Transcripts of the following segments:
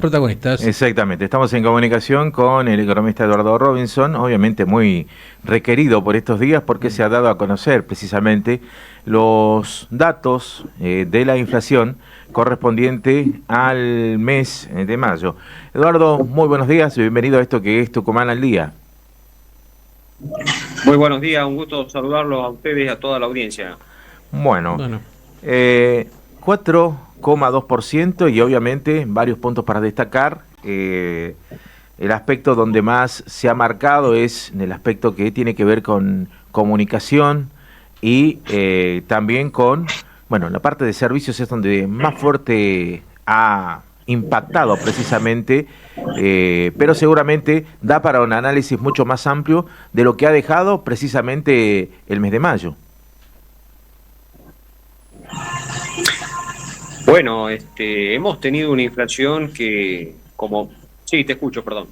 Protagonistas. Exactamente, estamos en comunicación con el economista Eduardo Robinson, obviamente muy requerido por estos días porque se ha dado a conocer precisamente los datos de la inflación correspondiente al mes de mayo. Eduardo, muy buenos días y bienvenido a esto que es Tucumán al Día. Muy buenos días, un gusto saludarlos a ustedes y a toda la audiencia. Bueno, 4,2% y obviamente varios puntos para destacar. El aspecto donde más se ha marcado es en el aspecto que tiene que ver con comunicación y también con, bueno, la parte de servicios es donde más fuerte ha impactado precisamente, pero seguramente da para un análisis mucho más amplio de lo que ha dejado precisamente el mes de mayo. Bueno, hemos tenido una inflación que, como... Sí, te escucho, perdón.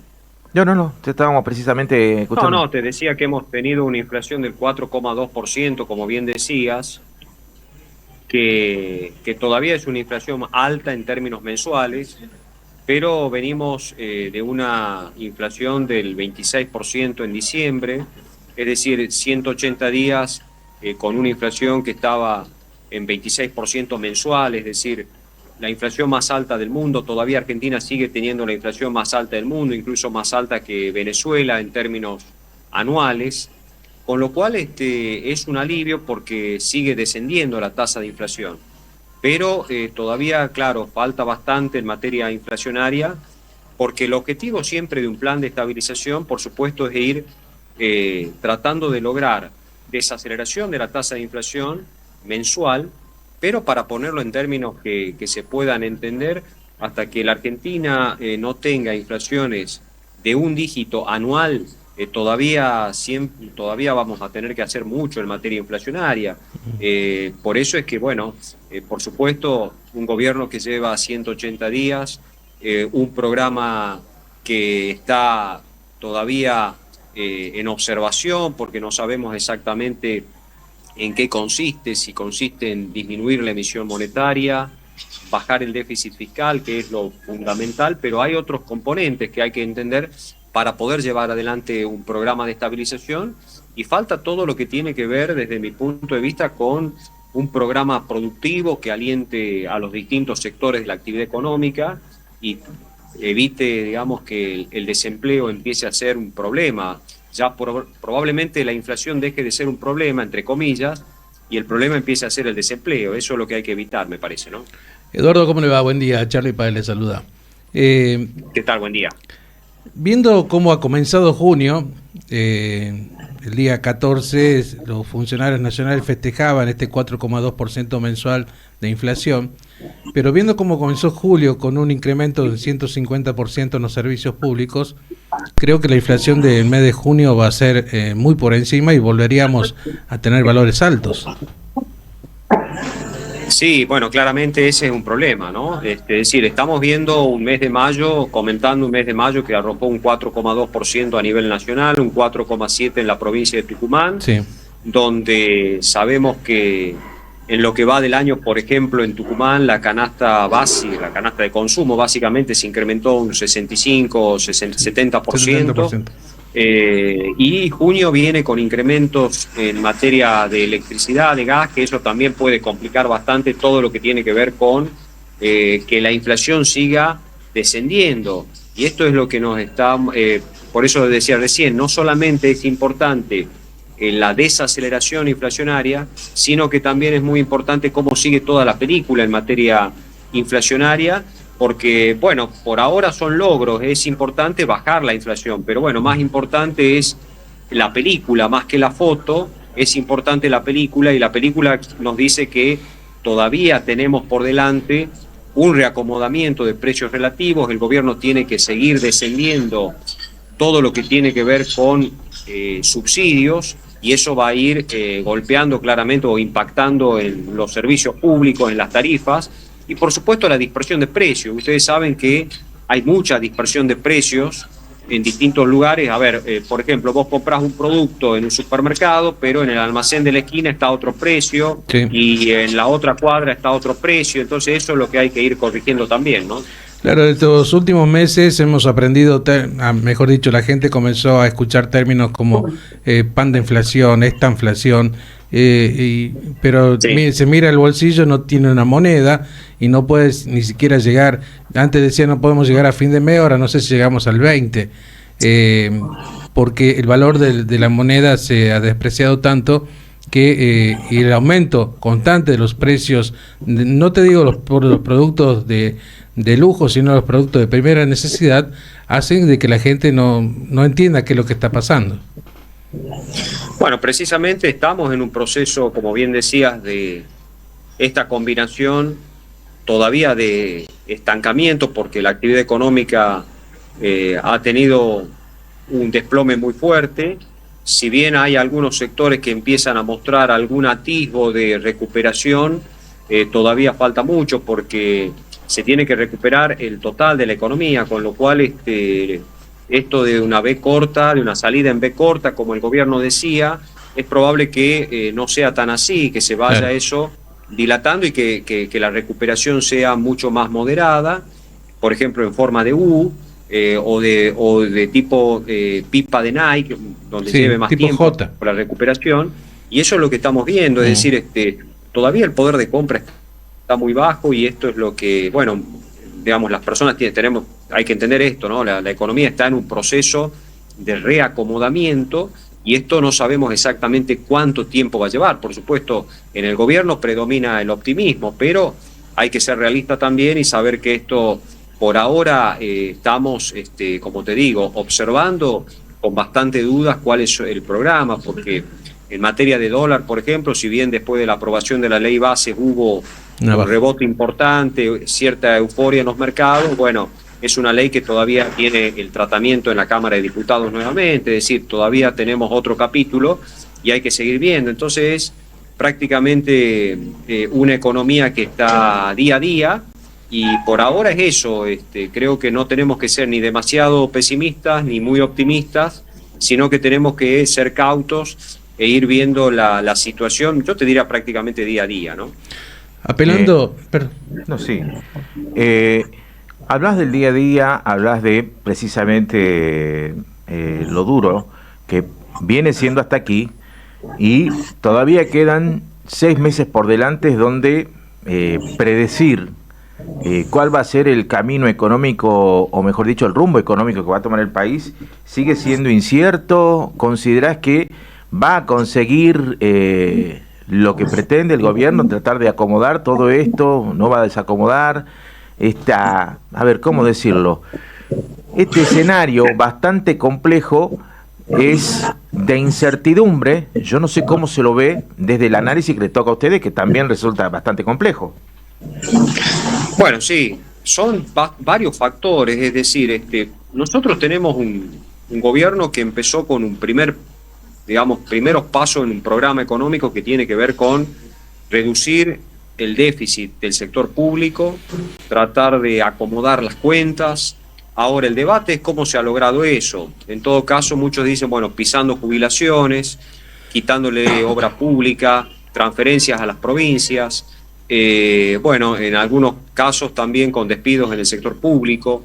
No, te estábamos precisamente escuchando. No, te decía que hemos tenido una inflación del 4,2%, como bien decías, que todavía es una inflación alta en términos mensuales, pero venimos de una inflación del 26% en diciembre, es decir, 180 días con una inflación que estaba en 26% mensual, es decir, la inflación más alta del mundo. Todavía Argentina sigue teniendo la inflación más alta del mundo, incluso más alta que Venezuela en términos anuales, con lo cual es un alivio porque sigue descendiendo la tasa de inflación. Pero todavía, claro, falta bastante en materia inflacionaria, porque el objetivo siempre de un plan de estabilización, por supuesto, es ir tratando de lograr desaceleración de la tasa de inflación mensual, pero para ponerlo en términos que se puedan entender, hasta que la Argentina no tenga inflaciones de un dígito anual, todavía vamos a tener que hacer mucho en materia inflacionaria. Por eso es que, bueno, por supuesto, un gobierno que lleva 180 días, un programa que está todavía en observación, porque no sabemos exactamente en qué consiste, si consiste en disminuir la emisión monetaria, bajar el déficit fiscal, que es lo fundamental, pero hay otros componentes que hay que entender para poder llevar adelante un programa de estabilización, y falta todo lo que tiene que ver, desde mi punto de vista, con un programa productivo que aliente a los distintos sectores de la actividad económica y evite, digamos, que el desempleo empiece a ser un problema. Ya probablemente la inflación deje de ser un problema, entre comillas, y el problema empiece a ser el desempleo. Eso es lo que hay que evitar, me parece, ¿no? Eduardo, ¿cómo le va? Buen día. Charlie Páez le saluda. ¿Qué tal? Buen día. Viendo cómo ha comenzado junio, el día 14 los funcionarios nacionales festejaban este 4,2% mensual de inflación, pero viendo cómo comenzó julio con un incremento del 150% en los servicios públicos, creo que la inflación del mes de junio va a ser muy por encima y volveríamos a tener valores altos. Sí, bueno, claramente ese es un problema, ¿no? Es decir, estamos viendo un mes de mayo, comentando un mes de mayo que arrojó un 4,2% a nivel nacional, un 4,7% en la provincia de Tucumán, sí, donde sabemos que en lo que va del año, por ejemplo, en Tucumán, la canasta básica, la canasta de consumo básicamente se incrementó un 65 o 70%. Y junio viene con incrementos en materia de electricidad, de gas, que eso también puede complicar bastante todo lo que tiene que ver con que la inflación siga descendiendo. Y esto es lo que nos está, por eso decía recién, no solamente es importante la desaceleración inflacionaria, sino que también es muy importante cómo sigue toda la película en materia inflacionaria, porque, bueno, por ahora son logros, es importante bajar la inflación, pero bueno, más importante es la película, más que la foto, es importante la película, y la película nos dice que todavía tenemos por delante un reacomodamiento de precios relativos. El gobierno tiene que seguir descendiendo todo lo que tiene que ver con subsidios, y eso va a ir golpeando claramente o impactando en los servicios públicos, en las tarifas, y por supuesto la dispersión de precios. Ustedes saben que hay mucha dispersión de precios en distintos lugares. A ver, por ejemplo, vos comprás un producto en un supermercado, pero en el almacén de la esquina está otro precio, sí, y en la otra cuadra está otro precio. Entonces eso es lo que hay que ir corrigiendo también, ¿no? Claro, estos últimos meses hemos aprendido, mejor dicho, la gente comenzó a escuchar términos como pan de inflación, esta inflación, pero Sí. se mira el bolsillo, no tiene una moneda y no puedes ni siquiera llegar, antes decía no podemos llegar a fin de mes, ahora no sé si llegamos al 20, porque el valor de la moneda se ha despreciado tanto que y el aumento constante de los precios, no te digo por los productos de lujo, sino los productos de primera necesidad, hacen de que la gente no entienda qué es lo que está pasando. Bueno, precisamente estamos en un proceso, como bien decías, de esta combinación todavía de estancamiento, porque la actividad económica ha tenido un desplome muy fuerte. Si bien hay algunos sectores que empiezan a mostrar algún atisbo de recuperación, todavía falta mucho porque se tiene que recuperar el total de la economía, con lo cual esto de una B corta, de una salida en B corta, como el gobierno decía, es probable que no sea tan así, que se vaya Claro. eso dilatando y que la recuperación sea mucho más moderada, por ejemplo en forma de U, o de tipo pipa de Nike, donde Sí, lleve más tipo tiempo J. la recuperación, y eso es lo que estamos viendo, es Mm. decir, todavía el poder de compra está muy bajo y esto es lo que, bueno, digamos, las personas tenemos, hay que entender esto, ¿no? La economía está en un proceso de reacomodamiento y esto no sabemos exactamente cuánto tiempo va a llevar. Por supuesto, en el gobierno predomina el optimismo, pero hay que ser realista también y saber que esto, por ahora, estamos, como te digo, observando con bastante dudas cuál es el programa, porque en materia de dólar, por ejemplo, si bien después de la aprobación de la ley base hubo Una un baja. rebote importante, cierta euforia en los mercados, bueno, es una ley que todavía tiene el tratamiento en la Cámara de Diputados nuevamente, es decir, todavía tenemos otro capítulo y hay que seguir viendo. Entonces es prácticamente una economía que está día a día y por ahora es eso. Creo que no tenemos que ser ni demasiado pesimistas ni muy optimistas, sino que tenemos que ser cautos e ir viendo la situación, yo te diría prácticamente día a día, ¿no? Eh, Apelando, no, sí. Eh, Hablas del día a día, hablas de precisamente lo duro que viene siendo hasta aquí y todavía quedan 6 meses por delante donde predecir cuál va a ser el camino económico, o mejor dicho, el rumbo económico que va a tomar el país, sigue siendo incierto. ¿Considerás que va a conseguir lo que pretende el gobierno, tratar de acomodar todo esto? ¿No va a desacomodar? A ver, ¿cómo decirlo? Este escenario bastante complejo es de incertidumbre. Yo no sé cómo se lo ve desde el análisis que le toca a ustedes, que también resulta bastante complejo. Bueno, sí, son varios factores, es decir, nosotros tenemos un gobierno que empezó con un digamos, primeros pasos en un programa económico que tiene que ver con reducir el déficit del sector público, tratar de acomodar las cuentas. Ahora el debate es cómo se ha logrado eso. En todo caso, muchos dicen, bueno, pisando jubilaciones, quitándole obra pública, transferencias a las provincias, bueno, en algunos casos también con despidos en el sector público.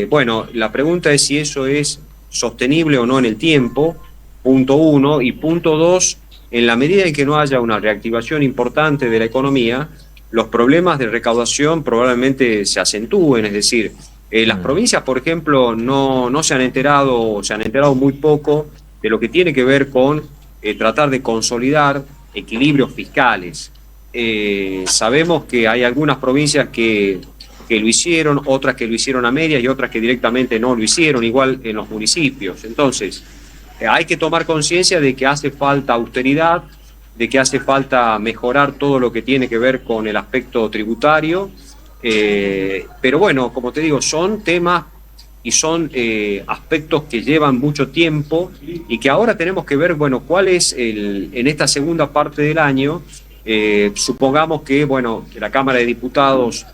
Bueno, la pregunta es si eso es sostenible o no en el tiempo, punto uno, y punto dos, en la medida en que no haya una reactivación importante de la economía, los problemas de recaudación probablemente se acentúen, es decir, las provincias, por ejemplo, no se han enterado, o se han enterado muy poco de lo que tiene que ver con tratar de consolidar equilibrios fiscales. Sabemos que hay algunas provincias que lo hicieron, otras que lo hicieron a medias y otras que directamente no lo hicieron, igual en los municipios. Entonces, hay que tomar conciencia de que hace falta austeridad, de que hace falta mejorar todo lo que tiene que ver con el aspecto tributario, pero bueno, como te digo, son temas y son aspectos que llevan mucho tiempo y que ahora tenemos que ver, bueno, cuál es en esta segunda parte del año, supongamos que, bueno, que la Cámara de Diputados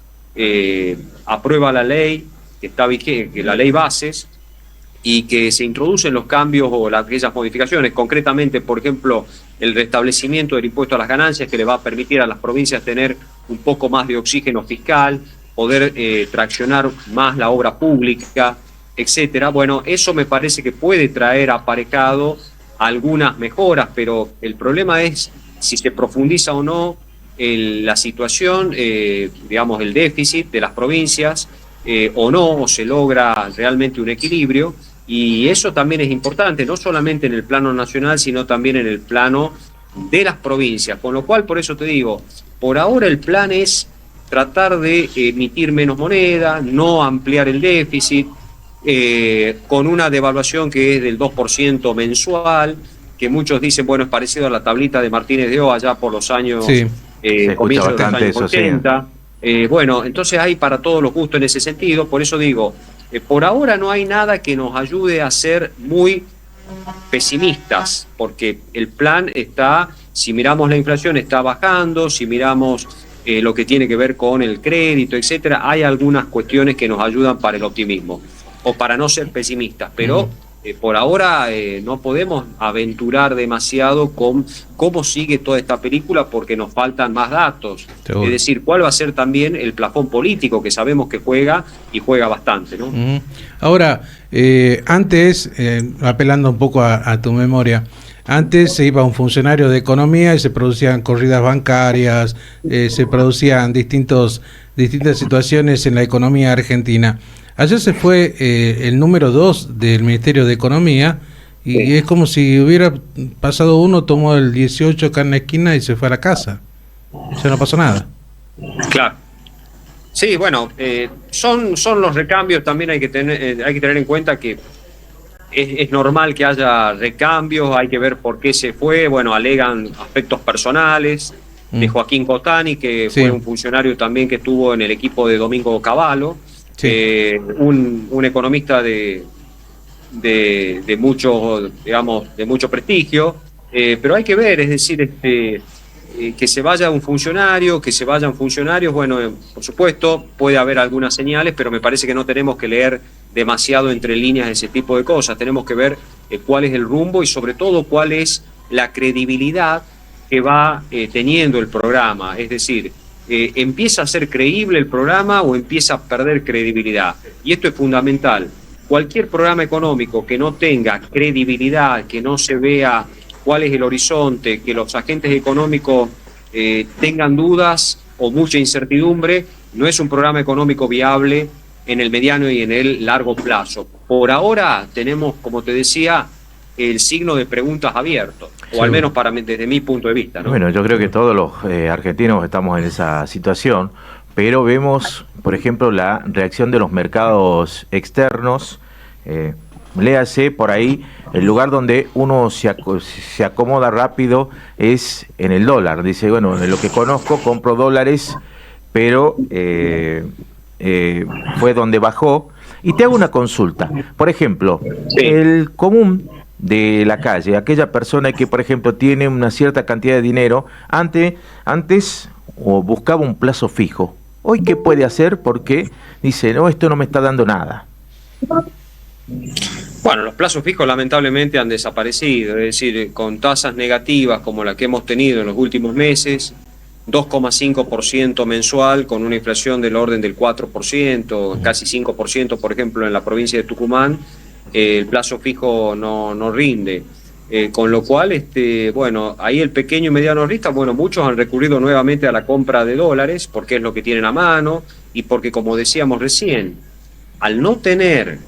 aprueba la ley que está vigente, la ley bases, y que se introducen los cambios o aquellas modificaciones, concretamente, por ejemplo, el restablecimiento del impuesto a las ganancias, que le va a permitir a las provincias tener un poco más de oxígeno fiscal, poder traccionar más la obra pública, etcétera. Bueno, eso me parece que puede traer aparejado algunas mejoras, pero el problema es si se profundiza o no la situación, digamos, el déficit de las provincias, o no, o se logra realmente un equilibrio, y eso también es importante, no solamente en el plano nacional, sino también en el plano de las provincias, con lo cual, por eso te digo, por ahora el plan es tratar de emitir menos moneda, no ampliar el déficit, con una devaluación que es del 2% mensual, que muchos dicen, bueno, es parecido a la tablita de Martínez de O allá por los años, Sí. comienzos de los bastante años eso, sí. 80. Bueno, entonces hay para todos los gustos en ese sentido, por eso digo, por ahora no hay nada que nos ayude a ser muy pesimistas, porque el plan está, si miramos la inflación, está bajando, si miramos lo que tiene que ver con el crédito, etcétera, hay algunas cuestiones que nos ayudan para el optimismo, o para no ser pesimistas, pero por ahora no podemos aventurar demasiado con cómo sigue toda esta película porque nos faltan más datos. Seguro. Es decir, cuál va a ser también el plafón político, que sabemos que juega y juega bastante, ¿no? Ahora, antes, apelando un poco a tu memoria, antes se iba un funcionario de economía y se producían corridas bancarias, se producían distintas situaciones en la economía argentina. Ayer se fue el número 2 del Ministerio de Economía y Sí. es como si hubiera pasado uno, tomó el 18 acá en la esquina y se fue a la casa. Ya no pasó nada. Claro. Sí, bueno, son los recambios, también hay que tener en cuenta que es normal que haya recambios, hay que ver por qué se fue, bueno, alegan aspectos personales de Joaquín Cotani, que Sí. fue un funcionario también que estuvo en el equipo de Domingo Cavallo, Sí. un economista de mucho, digamos, de mucho prestigio, pero hay que ver, es decir, que se vaya un funcionario, que se vayan funcionarios, bueno, por supuesto, puede haber algunas señales, pero me parece que no tenemos que leer demasiado entre líneas ese tipo de cosas, tenemos que ver cuál es el rumbo y sobre todo cuál es la credibilidad que va teniendo el programa, es decir, ¿empieza a ser creíble el programa o empieza a perder credibilidad? Y esto es fundamental. Cualquier programa económico que no tenga credibilidad, que no se vea cuál es el horizonte, que los agentes económicos tengan dudas o mucha incertidumbre, no es un programa económico viable en el mediano y en el largo plazo. Por ahora tenemos, como te decía, el signo de preguntas abierto, o al menos desde mi punto de vista, ¿no? Bueno, yo creo que todos los argentinos estamos en esa situación, pero vemos, por ejemplo, la reacción de los mercados externos. Léase por ahí, el lugar donde uno se acomoda rápido es en el dólar. Dice, bueno, de lo que conozco compro dólares, pero fue donde bajó. Y te hago una consulta. Por ejemplo, Sí. el común de la calle, aquella persona que, por ejemplo, tiene una cierta cantidad de dinero, antes o buscaba un plazo fijo. Hoy, ¿qué puede hacer? Porque dice, no, esto no me está dando nada. Bueno, los plazos fijos lamentablemente han desaparecido, es decir, con tasas negativas como la que hemos tenido en los últimos meses, 2,5% mensual, con una inflación del orden del 4%, casi 5%, por ejemplo, en la provincia de Tucumán, el plazo fijo no rinde. Con lo cual, bueno, ahí el pequeño y mediano ahorrista, bueno, muchos han recurrido nuevamente a la compra de dólares porque es lo que tienen a mano y porque, como decíamos recién, al no tener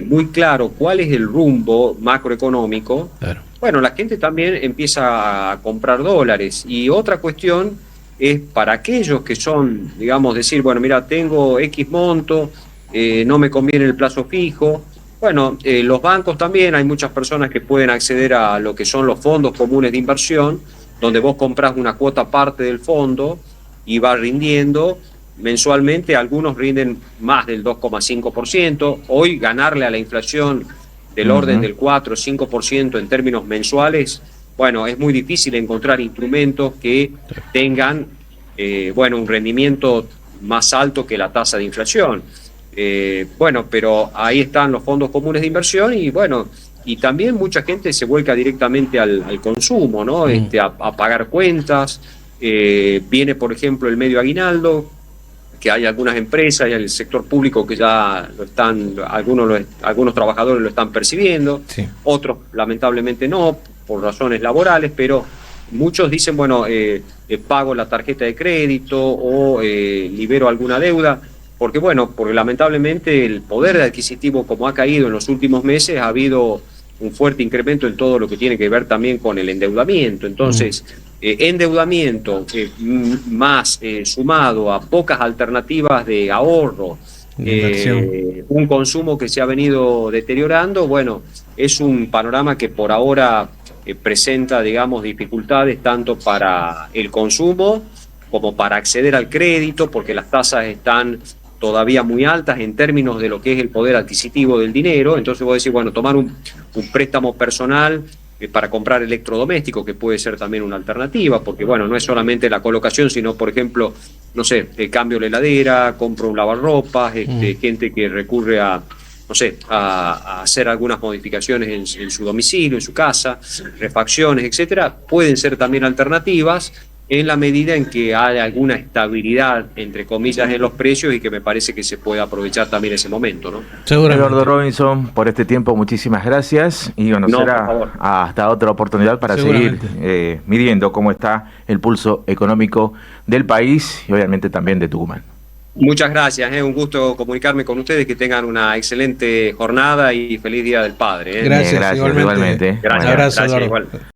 muy claro cuál es el rumbo macroeconómico, Claro. bueno, la gente también empieza a comprar dólares. Y otra cuestión es para aquellos que son, digamos, decir, bueno, mira, tengo X monto, no me conviene el plazo fijo. Bueno, los bancos también, hay muchas personas que pueden acceder a lo que son los fondos comunes de inversión, donde vos comprás una cuota parte del fondo y va rindiendo. Mensualmente algunos rinden más del 2,5%. Hoy ganarle a la inflación del orden del 4 o 5% en términos mensuales, bueno, es muy difícil encontrar instrumentos que tengan, bueno, un rendimiento más alto que la tasa de inflación. Bueno, pero ahí están los fondos comunes de inversión y bueno, y también mucha gente se vuelca directamente al consumo, ¿no? A pagar cuentas. Viene, por ejemplo, el medio aguinaldo, que hay algunas empresas y el sector público que ya lo están, algunos trabajadores lo están percibiendo, Sí. otros lamentablemente no, por razones laborales, pero muchos dicen, bueno, pago la tarjeta de crédito o libero alguna deuda, porque bueno, porque lamentablemente el poder adquisitivo como ha caído en los últimos meses, ha habido un fuerte incremento en todo lo que tiene que ver también con el endeudamiento. Entonces, endeudamiento más sumado a pocas alternativas de ahorro, un consumo que se ha venido deteriorando, bueno, es un panorama que por ahora presenta, digamos, dificultades tanto para el consumo como para acceder al crédito, porque las tasas están todavía muy altas en términos de lo que es el poder adquisitivo del dinero. Entonces vos decís, bueno, tomar un préstamo personal para comprar electrodomésticos, que puede ser también una alternativa, porque bueno, no es solamente la colocación, sino por ejemplo, no sé, cambio la heladera, compro un lavarropas, gente que recurre a, no sé, a hacer algunas modificaciones en su domicilio, en su casa, refacciones, etcétera, pueden ser también alternativas en la medida en que haya alguna estabilidad, entre comillas, en los precios, y que me parece que se puede aprovechar también ese momento, ¿no? Eduardo Robinson, por este tiempo, muchísimas gracias, y bueno, será hasta otra oportunidad para seguir midiendo cómo está el pulso económico del país y obviamente también de Tucumán. Muchas gracias, un gusto comunicarme con ustedes, que tengan una excelente jornada y feliz Día del Padre. Gracias, igualmente. Gracias, un abrazo, gracias, igual.